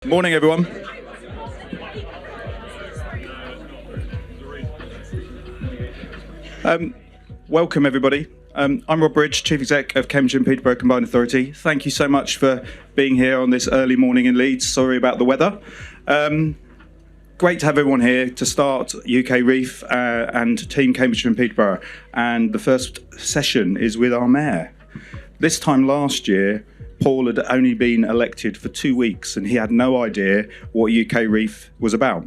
Morning, everyone. Welcome, everybody. I'm Rob Bridge, Chief Exec of Cambridgeshire and Peterborough Combined Authority. Thank you so much for being here on this early morning in Leeds. Sorry about the weather. Great to have everyone here to start UK Reef and Team Cambridgeshire and Peterborough. And the first session is with our Mayor. This time last year, Paul had only been elected for 2 weeks and he had no idea what UK Reef was about.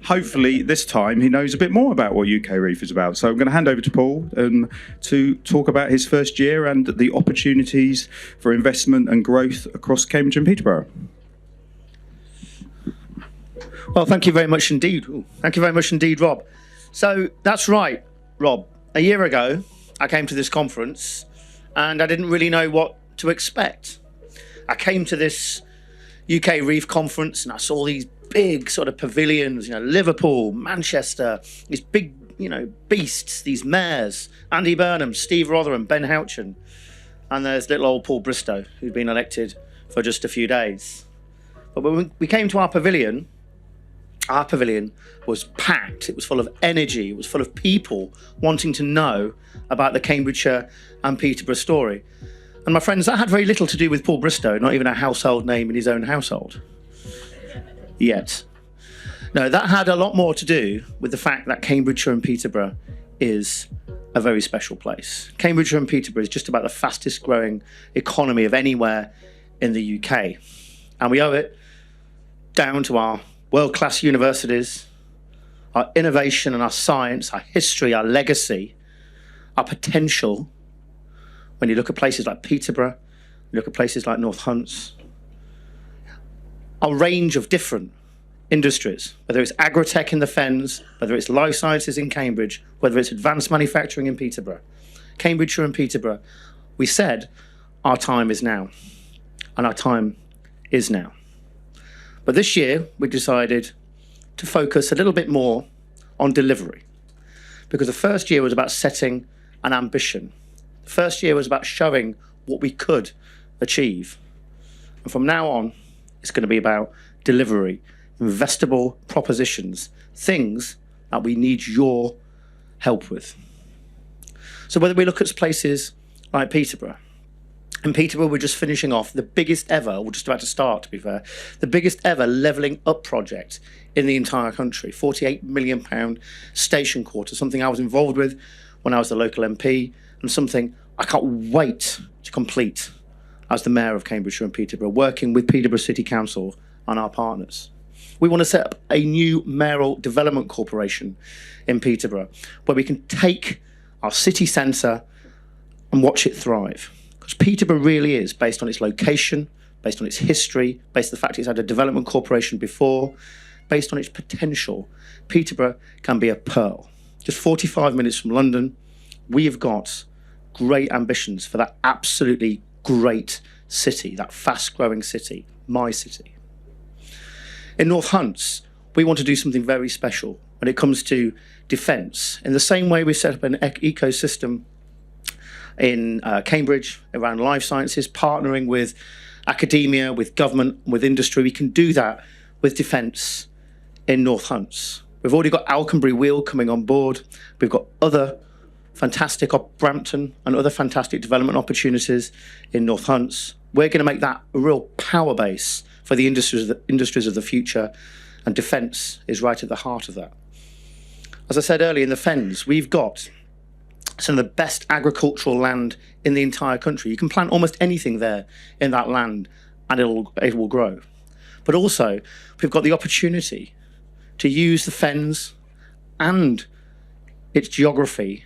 Hopefully this time he knows a bit more about what UK Reef is about. So I'm going to hand over to Paul to talk about his first year and the opportunities for investment and growth across Cambridge and Peterborough. Well, thank you very much indeed. Thank you very much indeed, Rob. So that's right, Rob. A year ago, I came to this conference and I didn't really know what to expect. I came to this UK Reef conference and I saw these big sort of pavilions, Liverpool, Manchester, these big, beasts, these mayors, Andy Burnham, Steve Rotherham, Ben Houchin, and there's little old Paul Bristow, who'd been elected for just a few days. But when we came to our pavilion was packed. It was full of energy. It was full of people wanting to know about the Cambridgeshire and Peterborough story. And my friends, that had very little to do with Paul Bristow, not even a household name in his own household. Yet. No, that had a lot more to do with the fact that Cambridgeshire and Peterborough is a very special place. Cambridgeshire and Peterborough is just about the fastest growing economy of anywhere in the UK. And we owe it down to our world-class universities, our innovation and our science, our history, our legacy, our potential. When you look at places like Peterborough, you look at places like North Hunts, a range of different industries, whether it's agri-tech in the Fens, whether it's life sciences in Cambridge, whether it's advanced manufacturing in Peterborough. Cambridgeshire and Peterborough, we said our time is now, and our time is now. But this year, we decided to focus a little bit more on delivery, because the first year was about setting an ambition. The first year was about showing what we could achieve. And from now on, it's going to be about delivery, investable propositions, things that we need your help with. So whether we look at places like Peterborough, in Peterborough, we're just finishing off the biggest ever, we're just about to start, to be fair, the biggest ever levelling up project in the entire country, £48 million station quarter, something I was involved with when I was the local MP, and something I can't wait to complete as the Mayor of Cambridgeshire and Peterborough, working with Peterborough City Council and our partners. We want to set up a new mayoral development corporation in Peterborough, where we can take our city centre and watch it thrive. Because Peterborough really is, based on its location, based on its history, based on the fact it's had a development corporation before, based on its potential, Peterborough can be a pearl. Just 45 minutes from London, we have got great ambitions for that absolutely great city, that fast-growing city, my city. In North Hunts, we want to do something very special when it comes to defence. In the same way we set up an ecosystem in Cambridge around life sciences, partnering with academia, with government, with industry, we can do that with defence in North Hunts. We've already got Alconbury Wheel coming on board. We've got other fantastic Brampton and other fantastic development opportunities in North Hunts. We're going to make that a real power base for the industries of the future, and defence is right at the heart of that. As I said earlier, in the Fens, we've got some of the best agricultural land in the entire country. You can plant almost anything there in that land and it will grow. But also, we've got the opportunity to use the Fens and its geography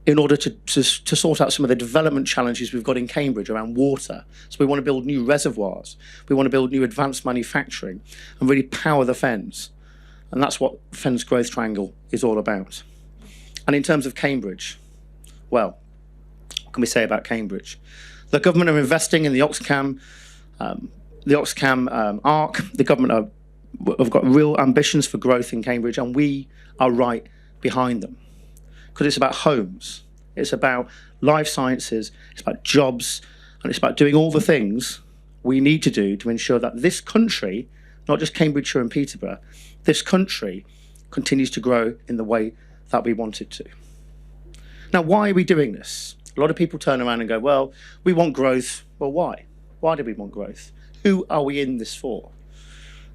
in order to sort out some of the development challenges we've got in Cambridge around water. So we want to build new reservoirs, we want to build new advanced manufacturing and really power the Fens. And that's what Fens Growth Triangle is all about. And in terms of Cambridge, well, what can we say about Cambridge? The government are investing in the Oxcam arc. The government have got real ambitions for growth in Cambridge, and we are right behind them. Because it's about homes, it's about life sciences, it's about jobs, And it's about doing all the things we need to do to ensure that this country, not just Cambridgeshire and Peterborough, this country continues to grow in the way that we want it to. Now, why are we doing this? A lot of people turn around and go, well, we want growth. Well, why? Why do we want growth? Who are we in this for?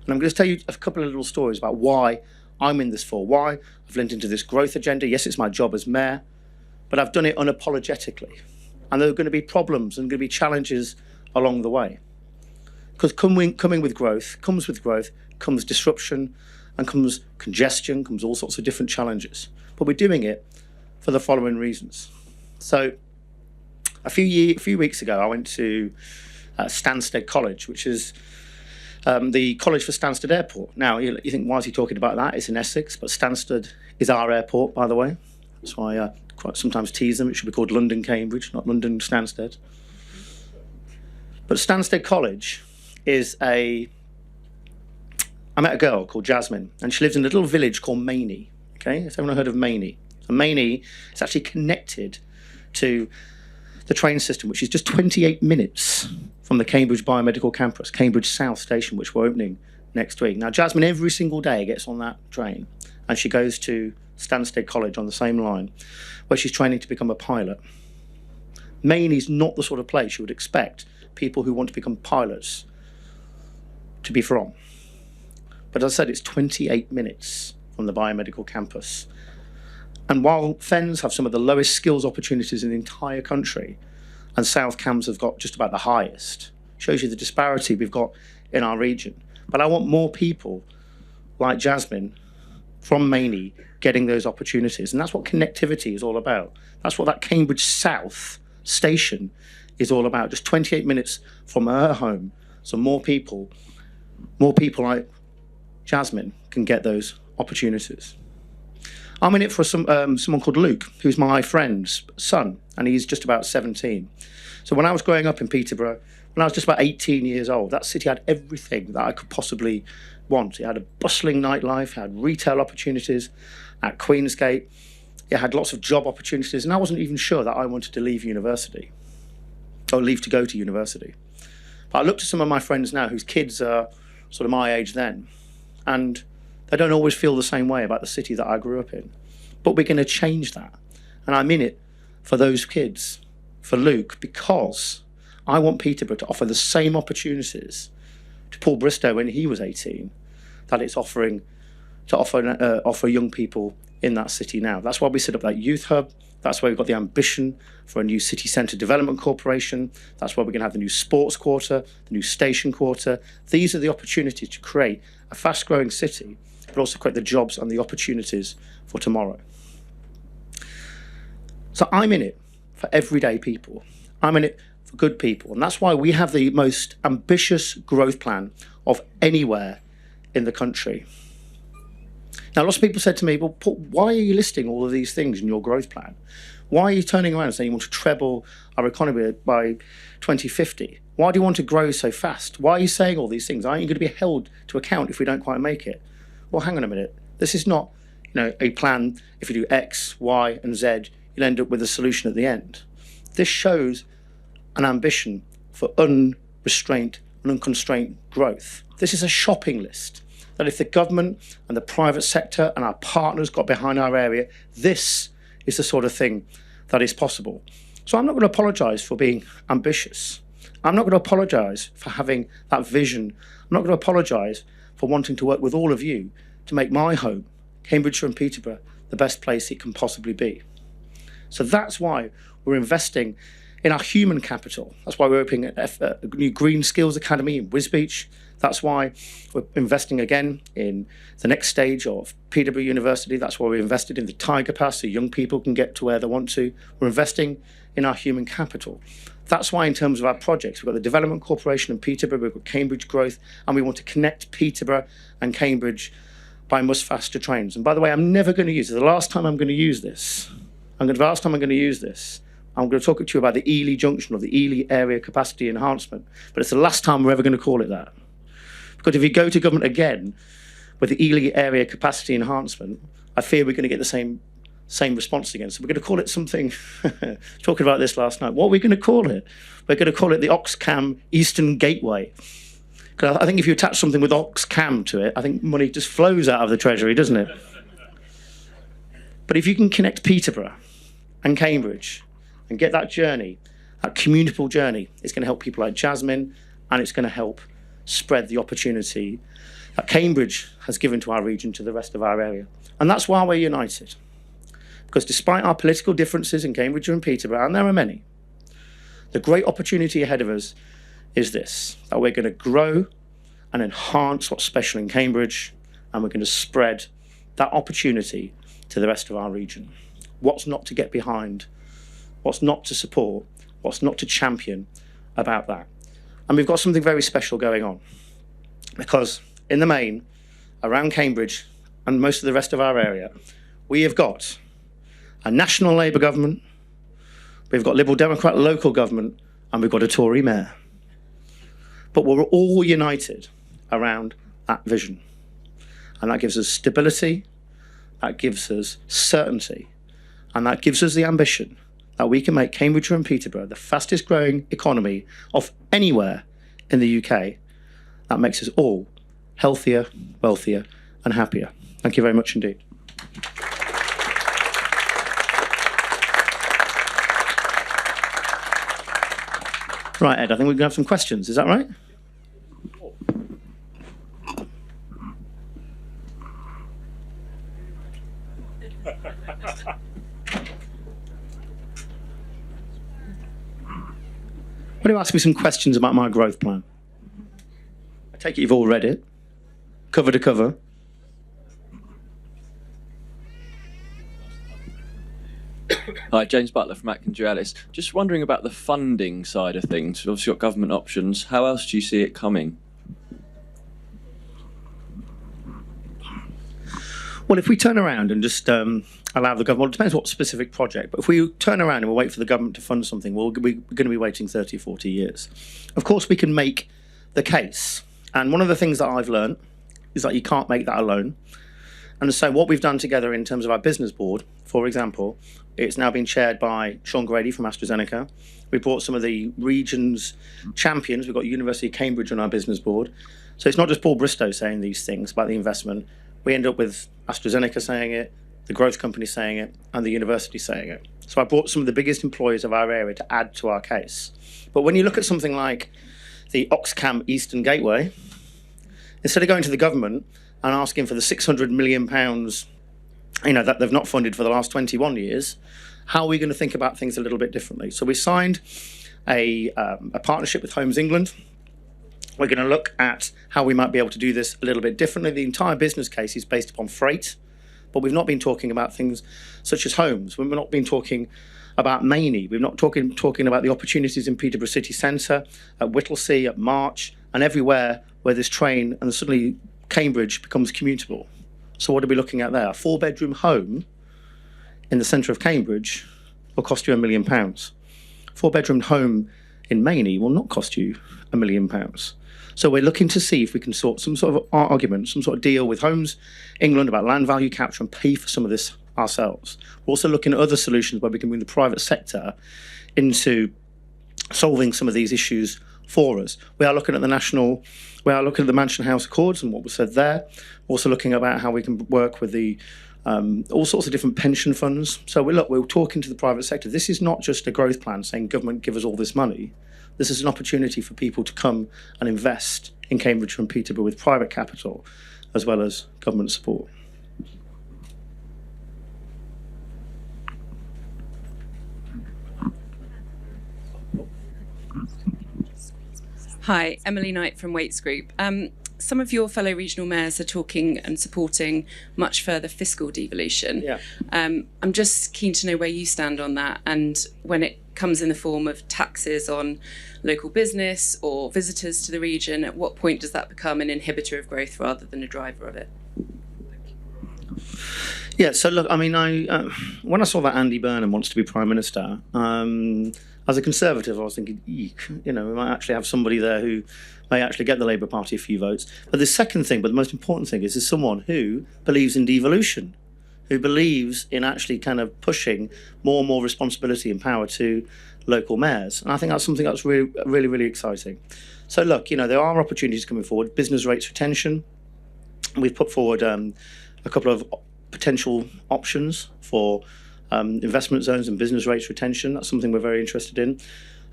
And I'm going to tell you a couple of little stories about why I'm in this for, why I've lent into this growth agenda. Yes, it's my job as mayor, but I've done it unapologetically. And there are going to be problems and going to be challenges along the way. Because coming with growth comes disruption and comes congestion, comes all sorts of different challenges. But we're doing it for the following reasons. So a few weeks ago, I went to Stansted College, which is the college for Stansted Airport. Now, you think, why is he talking about that? It's in Essex, but Stansted is our airport, by the way. That's why I quite sometimes tease them. It should be called London Cambridge, not London Stansted. But Stansted College is I met a girl called Jasmine, and she lives in a little village called Mainey. Okay, has everyone heard of Mainey? And Mainey is actually connected to the train system, which is just 28 minutes from the Cambridge Biomedical Campus, Cambridge South Station, which we're opening next week. Now, Jasmine every single day gets on that train, and she goes to Stansted College on the same line, where she's training to become a pilot. Mainey's not the sort of place you would expect people who want to become pilots to be from. But as I said, it's 28 minutes from the biomedical campus. And while Fens have some of the lowest skills opportunities in the entire country, and South Cambs have got just about the highest, shows you the disparity we've got in our region. But I want more people like Jasmine from Mainey getting those opportunities. And that's what connectivity is all about. That's what that Cambridge South station is all about. Just 28 minutes from her home. So more people like Jasmine can get those opportunities. I'm in it for someone called Luke, who's my friend's son, and he's just about 17. So when I was growing up in Peterborough, when I was just about 18 years old, that city had everything that I could possibly want. It had a bustling nightlife, it had retail opportunities at Queensgate, it had lots of job opportunities, and I wasn't even sure that I wanted to leave university, or leave to go to university. But I looked at some of my friends now whose kids are sort of my age then, and they don't always feel the same way about the city that I grew up in. But we're going to change that. And I'm in it for those kids, for Luke, because I want Peterborough to offer the same opportunities to Paul Bristow when he was 18 that it's offering to offer young people in that city now. That's why we set up that youth hub. That's why we've got the ambition for a new city centre development corporation. That's why we're going to have the new sports quarter, the new station quarter. These are the opportunities to create a fast-growing city, but also create the jobs and the opportunities for tomorrow. So I'm in it for everyday people. I'm in it for good people. And that's why we have the most ambitious growth plan of anywhere in the country. Now, lots of people said to me, well, Paul, why are you listing all of these things in your growth plan? Why are you turning around and saying you want to treble our economy by 2050? Why do you want to grow so fast? Why are you saying all these things? Aren't you going to be held to account if we don't quite make it? Well, hang on a minute. This is not, a plan. If you do X, Y, and Z, you'll end up with a solution at the end. This shows an ambition for unrestrained and unconstrained growth. This is a shopping list that if the government and the private sector and our partners got behind our area, this is the sort of thing that is possible. So I'm not going to apologise for being ambitious. I'm not going to apologise for having that vision. I'm not going to apologise for wanting to work with all of you to make my home, Cambridgeshire and Peterborough, the best place it can possibly be. So that's why we're investing in our human capital. That's why we're opening a new Green Skills Academy in Wisbech. That's why we're investing again in the next stage of Peterborough University. That's why we invested in the Tiger Pass so young people can get to where they want to. We're investing in our human capital. That's why in terms of our projects, we've got the Development Corporation in Peterborough, we've got Cambridge Growth, and we want to connect Peterborough and Cambridge by much faster trains. And by the way, I'm never going to use it. The last time I'm going to use this, I'm going to talk to you about the Ely Junction or the Ely Area Capacity Enhancement, but it's the last time we're ever going to call it that. Because if you go to government again with the Ely Area Capacity Enhancement, I fear we're going to get the same response again. So we're going to call it something, talking about this last night, what are we going to call it? We're going to call it the Oxcam Eastern Gateway. Because I think if you attach something with Oxcam to it, I think money just flows out of the Treasury, doesn't it? But if you can connect Peterborough and Cambridge and get that journey, that commutable journey, it's going to help people like Jasmine, and it's going to help spread the opportunity that Cambridge has given to our region to the rest of our area. And that's why we're united. Because despite our political differences in Cambridgeshire and Peterborough, and there are many, the great opportunity ahead of us is this, that we're going to grow and enhance what's special in Cambridge, and we're going to spread that opportunity to the rest of our region. What's not to get behind, what's not to support, what's not to champion about that. And we've got something very special going on, because in the main, around Cambridge and most of the rest of our area, we have got a national Labour government, we've got Liberal Democrat local government, and we've got a Tory mayor. But we're all united around that vision. And that gives us stability, that gives us certainty, and that gives us the ambition that we can make Cambridgeshire and Peterborough the fastest growing economy of anywhere in the UK. That makes us all healthier, wealthier, and happier. Thank you very much indeed. Right, Ed, I think we're going to have some questions. Is that right? Why don't you ask me some questions about my growth plan? I take it you've all read it, cover to cover. Hi, James Butler from Atkin Dualis. Just wondering about the funding side of things. We've obviously got government options. How else do you see it coming? Well, if we turn around and just allow the government, well, it depends what specific project, but if we turn around and we wait for the government to fund something, we're going to be waiting 30 or 40 years. Of course, we can make the case. And one of the things that I've learned is that you can't make that alone. And so what we've done together in terms of our business board, for example, it's now been chaired by Sean Grady from AstraZeneca. We brought some of the region's champions. We've got University of Cambridge on our business board. So it's not just Paul Bristow saying these things about the investment. We end up with AstraZeneca saying it, the growth company saying it, and the university saying it. So I brought some of the biggest employers of our area to add to our case. But when you look at something like the Oxcam Eastern Gateway, instead of going to the government and asking for the £600 million, that they've not funded for the last 21 years, how are we going to think about things a little bit differently? So we signed a partnership with Homes England. We're going to look at how we might be able to do this a little bit differently. The entire business case is based upon freight, but we've not been talking about things such as homes. We've not been talking about Mainey. We've not talking about the opportunities in Peterborough city centre, at Whittlesea, at March, and everywhere where there's train and suddenly Cambridge becomes commutable. So what are we looking at there? A 4-bedroom home in the centre of Cambridge will cost you £1 million. 4-bedroom home in Mainey will not cost you £1 million. So we're looking to see if we can sort some sort of argument, some sort of deal with Homes England about land value capture and pay for some of this ourselves. We're also looking at other solutions where we can bring the private sector into solving some of these issues for us. We are looking at the Mansion House Accords and what was said there. We're also looking about how we can work with the all sorts of different pension funds. So we're talking to the private sector. This is not just a growth plan saying government give us all this money. This is an opportunity for people to come and invest in Cambridgeshire and Peterborough with private capital as well as government support. Hi, Emily Knight from Waits Group. Some of your fellow regional mayors are talking and supporting much further fiscal devolution. Yeah. I'm just keen to know where you stand on that, and when it comes in the form of taxes on local business or visitors to the region, at what point does that become an inhibitor of growth rather than a driver of it? Yeah, so look, I mean, when I saw that Andy Burnham wants to be Prime Minister, as a Conservative, I was thinking, eek, we might actually have somebody there who may actually get the Labour Party a few votes. But the second thing, but the most important thing is someone who believes in devolution. who believes in actually kind of pushing more and more responsibility and power to local mayors. And I think that's something that's really, really, really exciting. So look, there are opportunities coming forward. Business rates retention. We've put forward a couple of potential options for investment zones and business rates retention. That's something we're very interested in.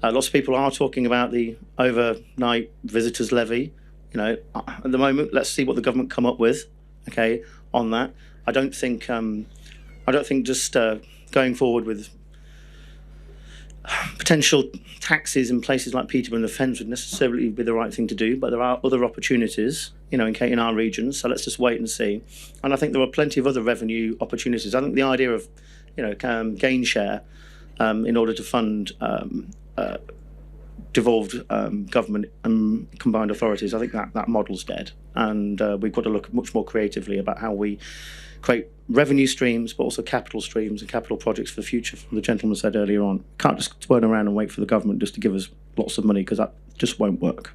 Lots of people are talking about the overnight visitors levy. At the moment, let's see what the government come up with. Okay, on that, I don't think just going forward with potential taxes in places like Peterborough and the Fens would necessarily be the right thing to do. But there are other opportunities, in our region. So let's just wait and see. And I think there are plenty of other revenue opportunities. I think the idea of gain share in order to fund devolved government and combined authorities, I think that model's dead. And we've got to look much more creatively about how we create revenue streams, but also capital streams and capital projects for the future, from the gentleman said earlier on. Can't just turn around and wait for the government just to give us lots of money, because that just won't work.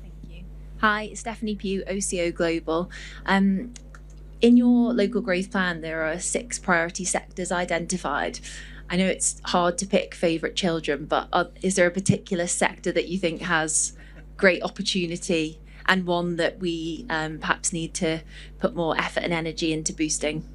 Thank you. Hi, Stephanie Pugh, OCO Global. In your local growth plan, there are 6 priority sectors identified. I know it's hard to pick favourite children, but is there a particular sector that you think has great opportunity and one that we perhaps need to put more effort and energy into boosting?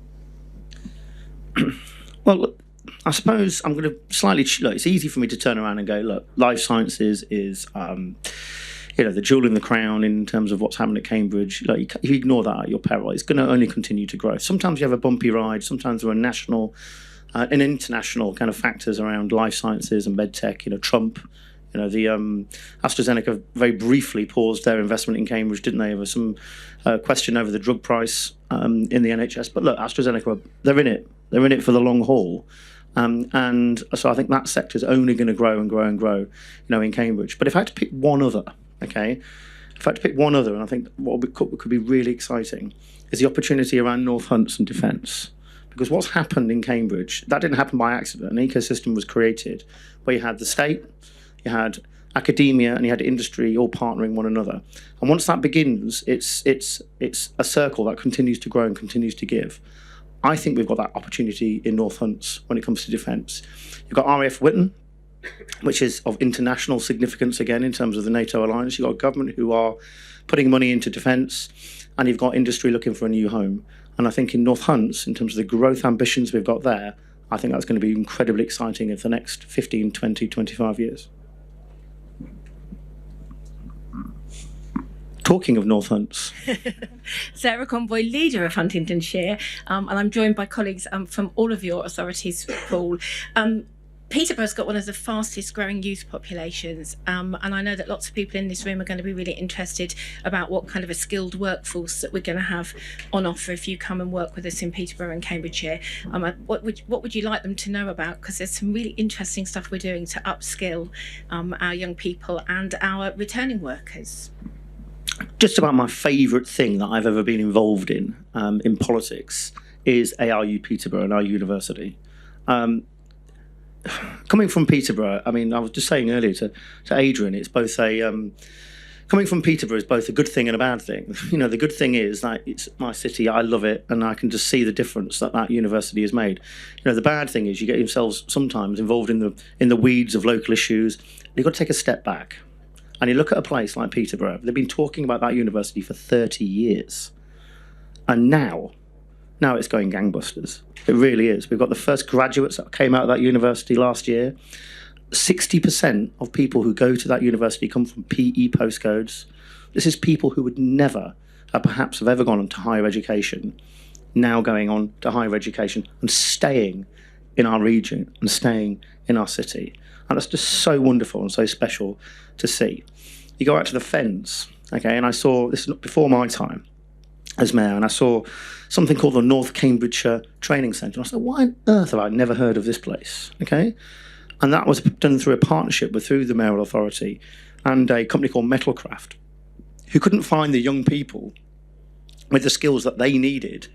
Well, look, I suppose I'm going to slightly look. It's easy for me to turn around and go, look, life sciences is the jewel in the crown in terms of what's happened at Cambridge. Like, if you ignore that at your peril, it's going to only continue to grow. Sometimes you have a bumpy ride. Sometimes there are national and international kind of factors around life sciences and medtech. Trump. The AstraZeneca very briefly paused their investment in Cambridge, didn't they? There was some question over the drug price in the NHS. But look, AstraZeneca, they're in it. They're in it for the long haul. And so I think that sector is only going to grow and grow and grow, in Cambridge. But if I had to pick one other, and I think what could be really exciting is the opportunity around North Hunts and defence. Because what's happened in Cambridge, that didn't happen by accident. An ecosystem was created where you had the state, you had academia, and you had industry all partnering one another. And once that begins, it's a circle that continues to grow and continues to give. I think we've got that opportunity in North Hunts when it comes to defence. You've got RAF Whitton, which is of international significance again in terms of the NATO alliance. You've got government who are putting money into defence, and you've got industry looking for a new home. And I think in North Hunts, in terms of the growth ambitions we've got there, I think that's going to be incredibly exciting in the next 15, 20, 25 years. Talking of North Hunts. Sarah Conboy, leader of Huntingdonshire, and I'm joined by colleagues from all of your authorities, Paul. Peterborough's got one of the fastest growing youth populations, and I know that lots of people in this room are going to be really interested about what kind of a skilled workforce that we're going to have on offer if you come and work with us in Peterborough and Cambridgeshire. What would you like them to know about? Because there's some really interesting stuff we're doing to upskill our young people and our returning workers. Just about my favourite thing that I've ever been involved in politics is ARU Peterborough and our university. Coming from Peterborough, I mean, I was just saying earlier to Adrian, it's both coming from Peterborough is both a good thing and a bad thing. The good thing is that it's my city, I love it, and I can just see the difference that university has made. The bad thing is you get yourselves sometimes involved in the weeds of local issues. You've got to take a step back. And you look at a place like Peterborough, they've been talking about that university for 30 years. And now it's going gangbusters. It really is. We've got the first graduates that came out of that university last year. 60% of people who go to that university come from PE postcodes. This is people who would never perhaps have ever gone on to higher education, now going on to higher education and staying in our region and staying in our city. And that's just so wonderful and so special to see. You go out to the Fens, okay, and I saw, this is before my time as mayor, and I saw something called the North Cambridgeshire Training Centre. And I said, why on earth have I never heard of this place, okay? And that was done through a partnership through the mayoral authority and a company called Metalcraft, who couldn't find the young people with the skills that they needed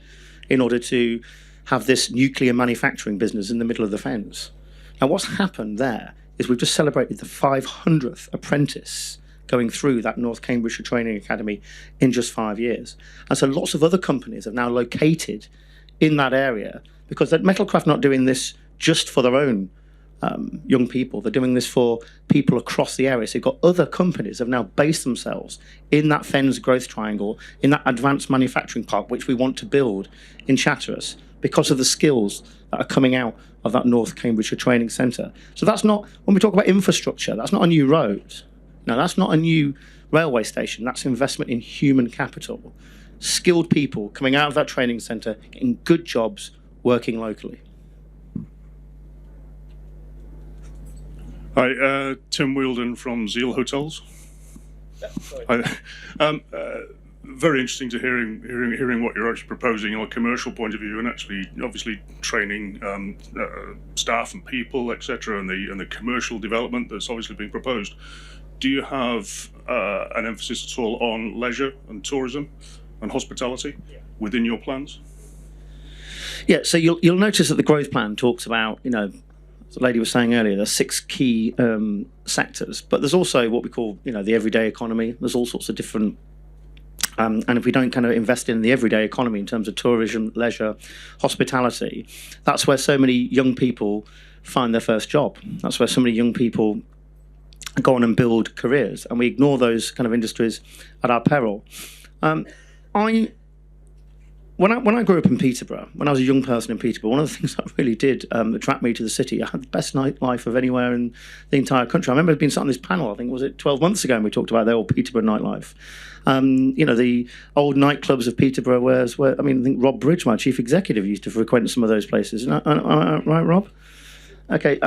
in order to have this nuclear manufacturing business in the middle of the Fens. Now, what's happened there is we've just celebrated the 500th apprentice going through that North Cambridgeshire Training Academy in just 5 years. And so lots of other companies have now located in that area, because Metalcraft not doing this just for their own young people. They're doing this for people across the area. So you've got other companies that have now based themselves in that Fens growth triangle, in that advanced manufacturing park, which we want to build in Chatteris, because of the skills that are coming out of that North Cambridgeshire Training Centre. So that's not, when we talk about infrastructure, that's not a new road. No, that's not a new railway station. That's investment in human capital. Skilled people coming out of that training centre, getting good jobs, working locally. Hi, Tim Wielden from Zeal Hotels. Very interesting to hearing what you're actually proposing on a commercial point of view, and actually, obviously, training staff and people, etc., and the commercial development that's obviously being proposed. Do you have an emphasis at all on leisure and tourism and hospitality within your plans? Yeah, so you'll notice that the growth plan talks about, as the lady was saying earlier, there's 6 key sectors, but there's also what we call, the everyday economy. There's all sorts of different, and if we don't kind of invest in the everyday economy in terms of tourism, leisure, hospitality, that's where so many young people find their first job. That's where so many young people go on and build careers, and we ignore those kind of industries at our peril. When I grew up in Peterborough, when I was a young person in Peterborough, one of the things that really did attract me to the city, I had the best nightlife of anywhere in the entire country. I remember being sat on this panel, I think, was it 12 months ago, and we talked about the old Peterborough nightlife. The old nightclubs of Peterborough, where I think Rob Bridge, my chief executive, used to frequent some of those places. Right, Rob? Okay.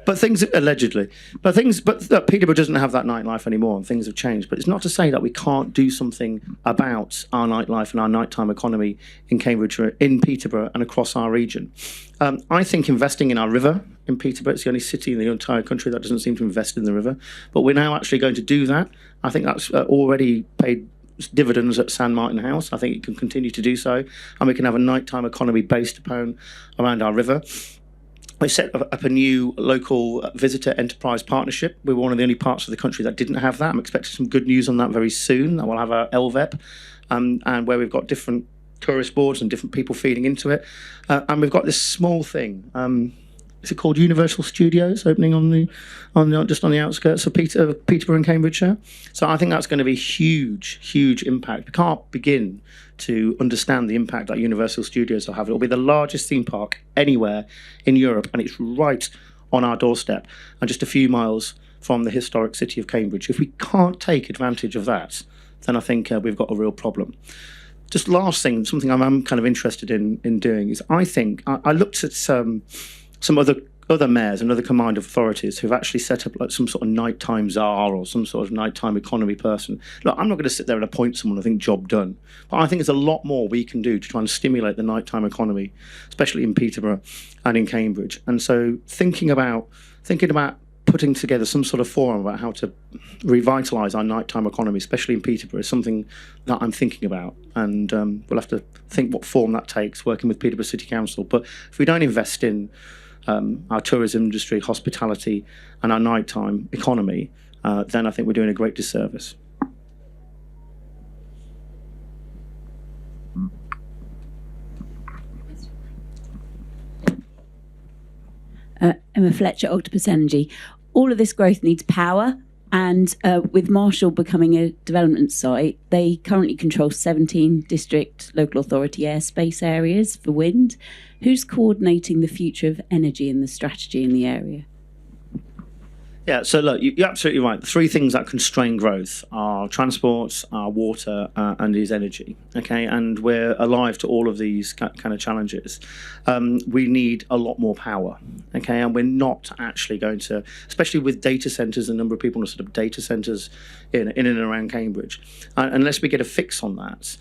But things allegedly, but Peterborough doesn't have that nightlife anymore, and things have changed. But it's not to say that we can't do something about our nightlife and our nighttime economy in Cambridgeshire, in Peterborough, and across our region. I think investing in our river in Peterborough, it's the only city in the entire country that doesn't seem to invest in the river. But we're now actually going to do that. I think that's already paid dividends at San Martin House. I think it can continue to do so, and we can have a nighttime economy based around our river. We set up a new local visitor enterprise partnership. We were one of the only parts of the country that didn't have that. I'm expecting some good news on that very soon. We'll have our LVEP, and where we've got different tourist boards and different people feeding into it. And we've got this small thing. Is it called Universal Studios, opening just on the outskirts of Peterborough and Cambridgeshire? So I think that's going to be huge impact. We can't begin to understand the impact that Universal Studios will have. It'll be the largest theme park anywhere in Europe, and it's right on our doorstep and just a few miles from the historic city of Cambridge. If we can't take advantage of that, then I think we've got a real problem. Just last thing, something I'm kind of interested in doing is I think I looked at some other mayors and other combined authorities who've actually set up like some sort of nighttime czar or some sort of nighttime economy person. Look, I'm not going to sit there and appoint someone and think job done. But I think there's a lot more we can do to try and stimulate the nighttime economy, especially in Peterborough and in Cambridge. And so thinking about putting together some sort of forum about how to revitalise our nighttime economy, especially in Peterborough, is something that I'm thinking about. And we'll have to think what form that takes, working with Peterborough City Council. But if we don't invest in our tourism industry, hospitality, and our nighttime economy, then I think we're doing a great disservice. Emma Fletcher, Octopus Energy. All of this growth needs power, and with Marshall becoming a development site, they currently control 17 district local authority airspace areas for wind. Who's coordinating the future of energy and the strategy in the area? Yeah, so look, you're absolutely right. The 3 things that constrain growth are transport, our water, and is energy. Okay, and we're alive to all of these kind of challenges. We need a lot more power. Okay, and we're not actually going to, especially with data centres, the number of people in sort of data centres in and around Cambridge. Unless we get a fix on that,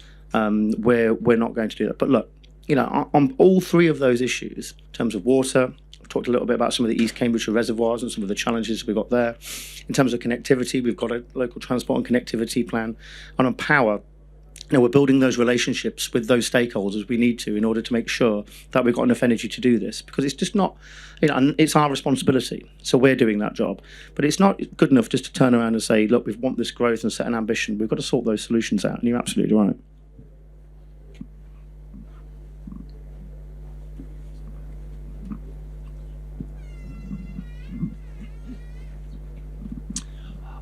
we're not going to do that. But look, on all 3 of those issues, in terms of water, talked a little bit about some of the East Cambridgeshire reservoirs and some of the challenges we've got there. In terms of connectivity, we've got a local transport and connectivity plan. And on power, we're building those relationships with those stakeholders we need to in order to make sure that we've got enough energy to do this. Because it's just not, and it's our responsibility. So we're doing that job. But it's not good enough just to turn around and say, look, we want this growth and set an ambition. We've got to sort those solutions out. And you're absolutely right.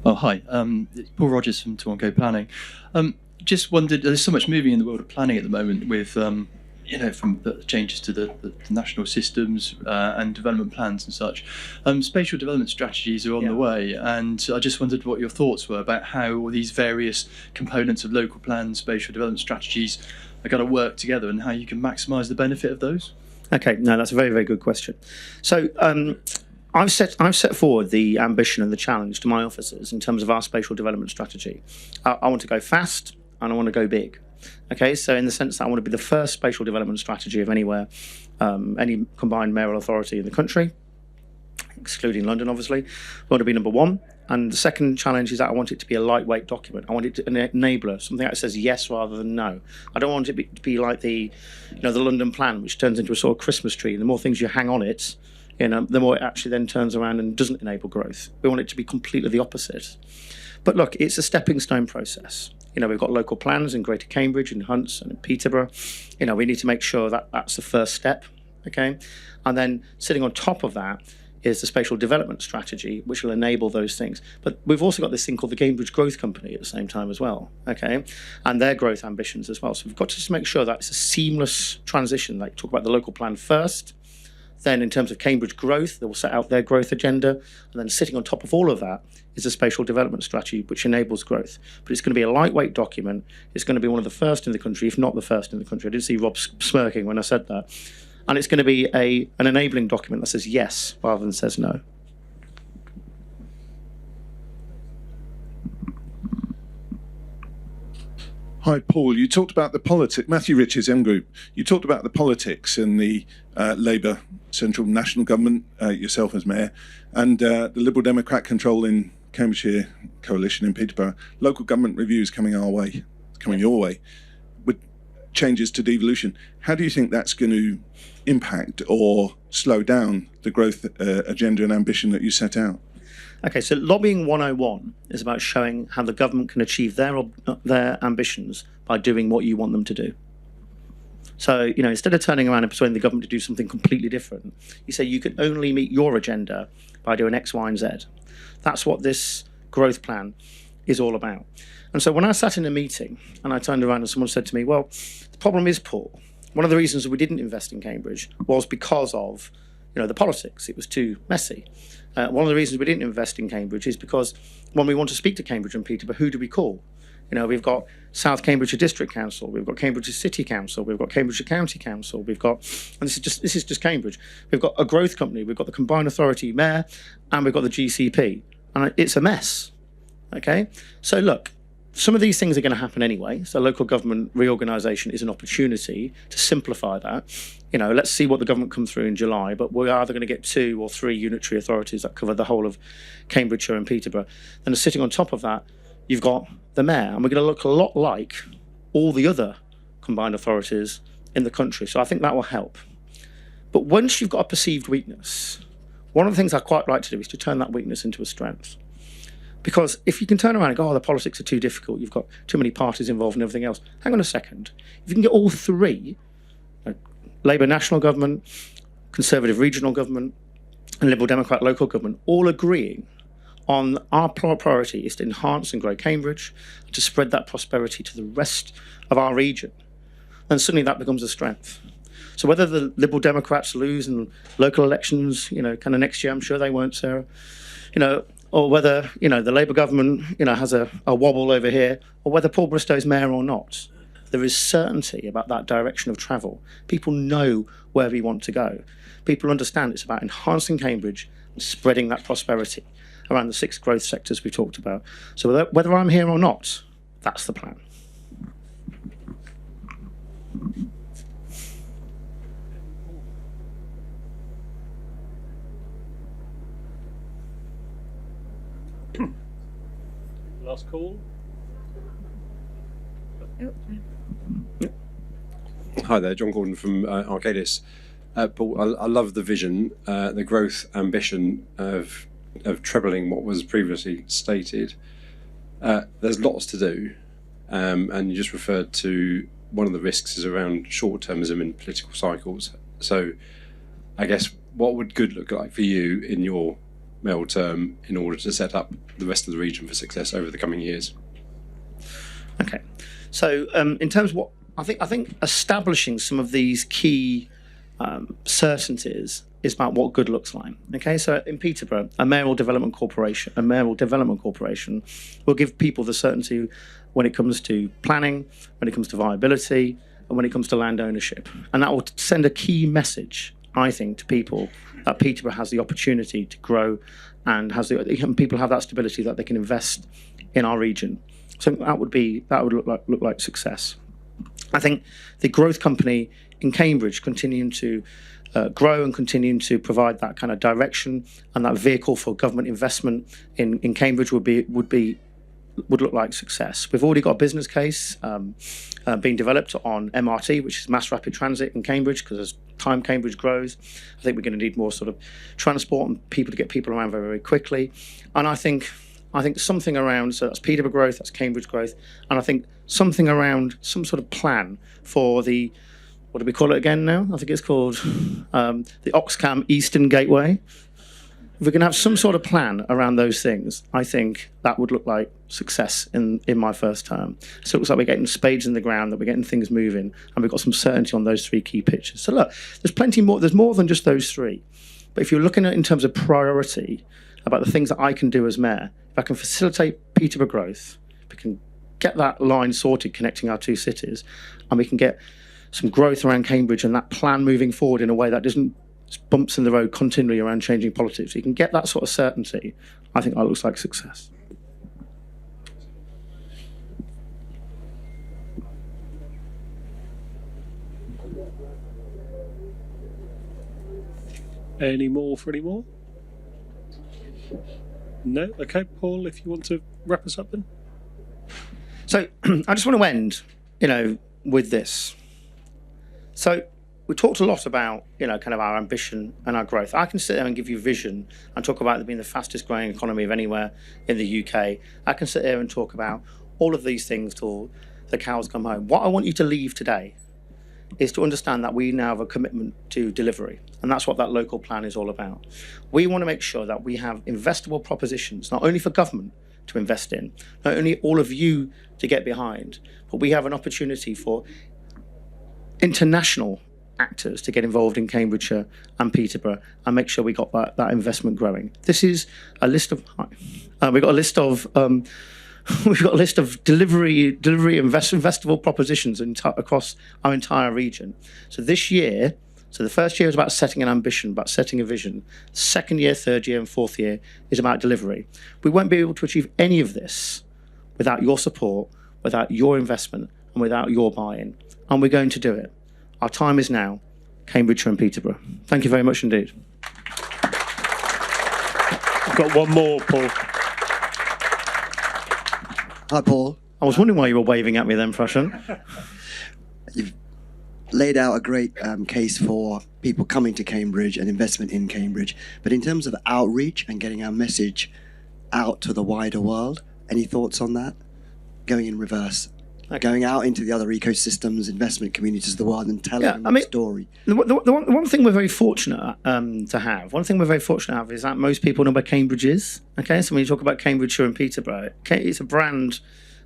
Oh, hi. It's Paul Rogers from Toronto Planning. Just wondered, there's so much moving in the world of planning at the moment with, from the changes to the national systems and development plans and such. Spatial development strategies are on the way, and I just wondered what your thoughts were about how all these various components of local plans, spatial development strategies are going to work together and how you can maximise the benefit of those. Okay, no, that's a very, very good question. So I've set forward the ambition and the challenge to my officers in terms of our spatial development strategy. I want to go fast and I want to go big. Okay, so in the sense that I want to be the first spatial development strategy of anywhere, any combined mayoral authority in the country, excluding London, obviously. I want to be number one. And the second challenge is that I want it to be a lightweight document. I want it to an enabler, something that says yes rather than no. I don't want it to be like the London plan, which turns into a sort of Christmas tree. And the more things you hang on it, the more it actually then turns around and doesn't enable growth. We want it to be completely the opposite. But look, it's a stepping stone process. We've got local plans in Greater Cambridge, in Hunts and in Peterborough. We need to make sure that that's the first step, okay? And then sitting on top of that is the spatial development strategy, which will enable those things. But we've also got this thing called the Cambridge Growth Company at the same time as well, okay? And their growth ambitions as well. So we've got to just make sure that it's a seamless transition. Like, talk about the local plan first, then in terms of Cambridge growth, they will set out their growth agenda, and then sitting on top of all of that is a spatial development strategy which enables growth. But it's going to be a lightweight document. It's going to be one of the first in the country, if not the first in the country. I did see Rob smirking when I said that. And it's going to be an enabling document that says yes rather than says no. Hi, Paul. You talked about the politics. Matthew Riches, M Group. You talked about the politics in the Labour Central National Government, yourself as Mayor, and the Liberal Democrat control in Cambridgeshire coalition in Peterborough. Local government reviews coming your way, with changes to devolution. How do you think that's going to impact or slow down the growth agenda and ambition that you set out? Okay, so lobbying 101 is about showing how the government can achieve their ambitions by doing what you want them to do. So, instead of turning around and persuading the government to do something completely different, you say you can only meet your agenda by doing X, Y, and Z. That's what this growth plan is all about. And so when I sat in a meeting and I turned around and someone said to me, well, the problem is, Paul, one of the reasons that we didn't invest in Cambridge was because of the politics. It was too messy. One of the reasons we didn't invest in Cambridge is because when we want to speak to Cambridge and Peterborough, who do we call? We've got South Cambridgeshire District Council, we've got Cambridgeshire City Council, we've got Cambridgeshire County Council, we've got, and this is just Cambridge. We've got a growth company, we've got the Combined Authority Mayor, and we've got the GCP, and it's a mess. Okay, so look, some of these things are going to happen anyway. So local government reorganisation is an opportunity to simplify that. Let's see what the government comes through in July, but we're either going to get 2 or 3 unitary authorities that cover the whole of Cambridgeshire and Peterborough. Then sitting on top of that, you've got the mayor, and we're going to look a lot like all the other combined authorities in the country. So I think that will help. But once you've got a perceived weakness, one of the things I quite like to do is to turn that weakness into a strength. Because if you can turn around and go, the politics are too difficult, you've got too many parties involved and everything else, hang on a second. If you can get all 3, Labour national government, Conservative regional government, and Liberal Democrat local government, all agreeing on our priority is to enhance and grow Cambridge, and to spread that prosperity to the rest of our region, then suddenly that becomes a strength. So whether the Liberal Democrats lose in local elections, kind of next year, I'm sure they won't, Sarah, or whether, the Labour government, has a wobble over here, or whether Paul Bristow's mayor or not, there is certainty about that direction of travel. People know where we want to go. People understand it's about enhancing Cambridge and spreading that prosperity around the 6 growth sectors we talked about. So whether I'm here or not, that's the plan. Last call. Hi there, John Gordon from Arcadis. Paul, I love the vision, the growth ambition of trebling what was previously stated. There's lots to do, and you just referred to one of the risks is around short-termism in political cycles. So I guess what would good look like for you in your mayoral term in order to set up the rest of the region for success over the coming years. Okay, so in terms of what I think establishing some of these key certainties is about what good looks like. Okay, so in Peterborough, a mayoral development corporation will give people the certainty when it comes to planning, when it comes to viability, and when it comes to land ownership, and that will send a key message, I think, to people that Peterborough has the opportunity to grow, and people have that stability that they can invest in our region. So that would look like success. I think the growth company in Cambridge continuing to grow and continuing to provide that kind of direction and that vehicle for government investment in Cambridge would look like success. We've already got a business case being developed on MRT, which is mass rapid transit in Cambridge, because as time Cambridge grows, I think we're going to need more sort of transport and people to get people around very, very quickly. And I think something around, so that's Peterborough growth, that's Cambridge growth, and I think something around some sort of plan for the, what do we call it again now? I think it's called the Oxcam Eastern Gateway. If we can have some sort of plan around those things, I think that would look like success in my first term. So it looks like we're getting spades in the ground, that we're getting things moving, and we've got some certainty on those three key pictures. So look, there's plenty more. There's more than just those three. But if you're looking at it in terms of priority, about the things that I can do as mayor, if I can facilitate Peterborough growth, if we can get that line sorted connecting our two cities, and we can get some growth around Cambridge and that plan moving forward in a way that doesn't bumps in the road continually around changing politics. You can get that sort of certainty. I think that looks like success. Any more? No? Okay, Paul, if you want to wrap us up then. So I just want to end, with this. So we talked a lot about, kind of our ambition and our growth. I can sit there and give you vision and talk about it being the fastest growing economy of anywhere in the UK. I can sit there and talk about all of these things till the cows come home. What I want you to leave today is to understand that we now have a commitment to delivery. And that's what that local plan is all about. We want to make sure that we have investable propositions, not only for government to invest in, not only all of you to get behind, but we have an opportunity for international actors to get involved in Cambridgeshire and Peterborough and make sure we got that investment growing. This is a list of we've got a list of delivery investable propositions across our entire region. So this year, the first year is about setting an ambition, about setting a vision. Second year, third year, and fourth year is about delivery. We won't be able to achieve any of this without your support, without your investment, and without your buy-in. And we're going to do it. Our time is now. Cambridgeshire and Peterborough. Thank you very much indeed. I've got one more, Paul. Hi, Paul. I was wondering why you were waving at me then, Prashan. You've laid out a great case for people coming to Cambridge and investment in Cambridge. But in terms of outreach and getting our message out to the wider world, any thoughts on that? Going in reverse. Going out into the other ecosystems, investment communities of the world, and telling them the story. The one thing we're very fortunate to have is that most people know where Cambridge is. Okay, so when you talk about Cambridgeshire and Peterborough, it's a brand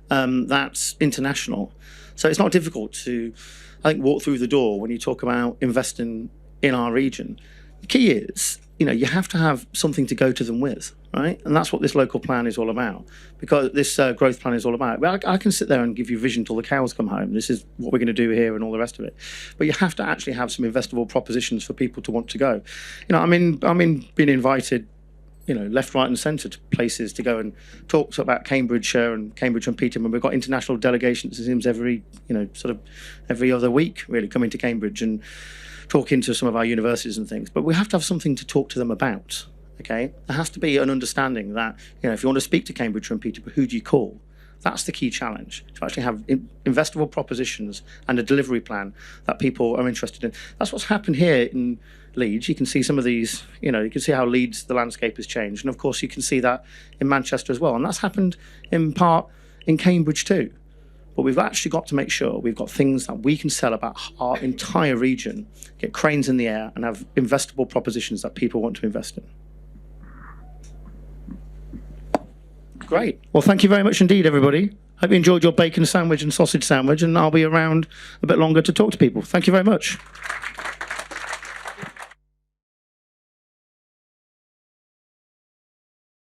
that's international. So it's not difficult to, I think, walk through the door when you talk about investing in our region. The key is, you have to have something to go to them with, right? And that's what this local plan is all about, because this growth plan is all about. Well, I can sit there and give you vision till the cows come home. This is what we're going to do here and all the rest of it. But you have to actually have some investable propositions for people to want to go. Being invited, left, right and centre to places to go and talk about Cambridgeshire and Cambridge and Peterborough. We've got international delegations, it seems, every other week, really, coming to Cambridge and talking to some of our universities and things. But we have to have something to talk to them about. Okay, there has to be an understanding that, if you want to speak to Cambridgeshire and Peterborough, who do you call? That's the key challenge, to actually have investable propositions and a delivery plan that people are interested in. That's what's happened here in Leeds. You can see some of these, you can see how Leeds, the landscape has changed. And of course, you can see that in Manchester as well. And that's happened in part in Cambridge too. But we've actually got to make sure we've got things that we can sell about our entire region, get cranes in the air and have investable propositions that people want to invest in. Great. Well, thank you very much indeed, everybody. Hope you enjoyed your bacon sandwich and sausage sandwich, and I'll be around a bit longer to talk to people. Thank you very much.